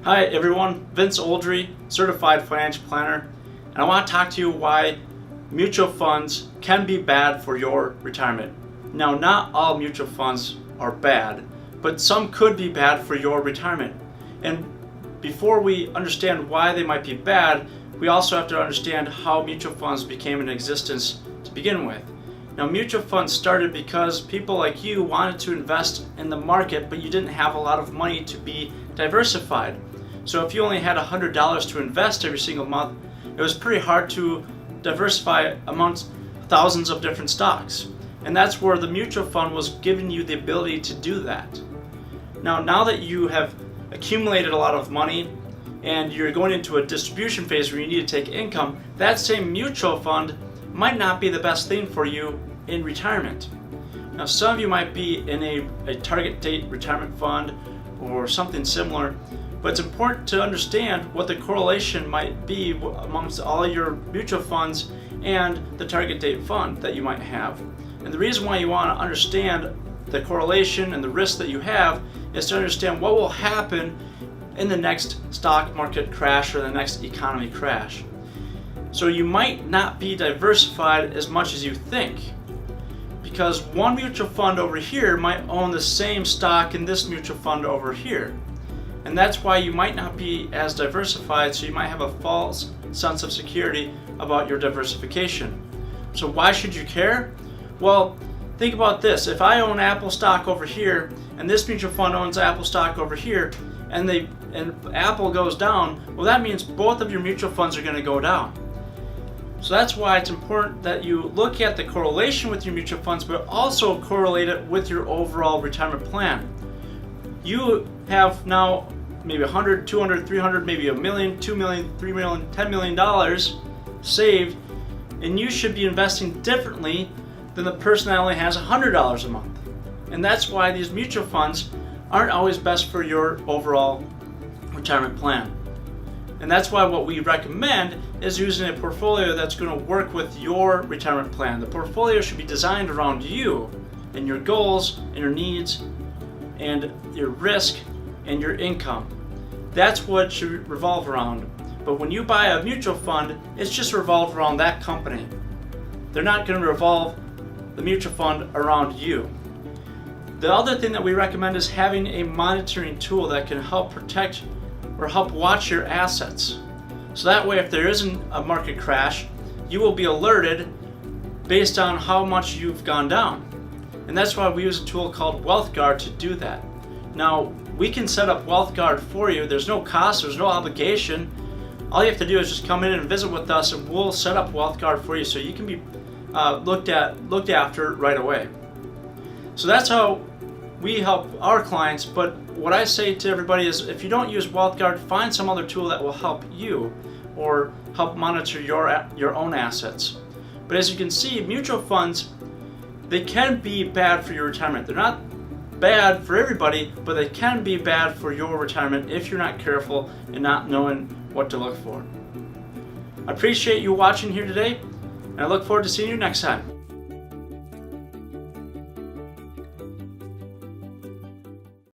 Hi everyone, Vince Oldre, Certified Financial Planner, and I want to talk to you why mutual funds can be bad for your retirement. Now, not all mutual funds are bad, but some could be bad for your retirement. And before we understand why they might be bad, we also have to understand how mutual funds became in existence to begin with. Now, mutual funds started because people like you wanted to invest in the market, but you didn't have a lot of money to be diversified. So if you only had $100 to invest every single month, it was pretty hard to diversify amongst thousands of different stocks. And that's where the mutual fund was giving you the ability to do that. Now that you have accumulated a lot of money and you're going into a distribution phase where you need to take income, that same mutual fund might not be the best thing for you in retirement. Now, some of you might be in a target date retirement fund or something similar, but it's important to understand what the correlation might be amongst all your mutual funds and the target date fund that you might have. And the reason why you want to understand the correlation and the risk that you have is to understand what will happen in the next stock market crash or the next economy crash. So you might not be diversified as much as you think, because one mutual fund over here might own the same stock in this mutual fund over here. And that's why you might not be as diversified, so you might have a false sense of security about your diversification. So why should you care? Well, think about this. If I own Apple stock over here, and this mutual fund owns Apple stock over here, and Apple goes down, well, that means both of your mutual funds are going to go down. So that's why it's important that you look at the correlation with your mutual funds, but also correlate it with your overall retirement plan. You have now maybe $100, $200, $300, maybe $1 million, $2 million, $3 million, $10 million saved, and you should be investing differently than the person that only has $100 a month. And that's why these mutual funds aren't always best for your overall retirement plan. And that's why what we recommend is using a portfolio that's going to work with your retirement plan. The portfolio should be designed around you and your goals and your needs and your risk and your income. That's what it should revolve around. But when you buy a mutual fund, it's just revolved around that company. They're not going to revolve the mutual fund around you. The other thing that we recommend is having a monitoring tool that can help protect or help watch your assets. So that way, if there isn't a market crash, you will be alerted based on how much you've gone down. And that's why we use a tool called WealthGuard to do that. Now, we can set up WealthGuard for you. There's no cost, there's no obligation. All you have to do is just come in and visit with us, and we'll set up WealthGuard for you so you can be looked after right away. So that's how we help our clients. But what I say to everybody is, if you don't use WealthGuard, find some other tool that will help you or help monitor your own assets. But as you can see, mutual funds, they can be bad for your retirement. They're not bad for everybody, but they can be bad for your retirement if you're not careful and not knowing what to look for. I appreciate you watching here today, and I look forward to seeing you next time.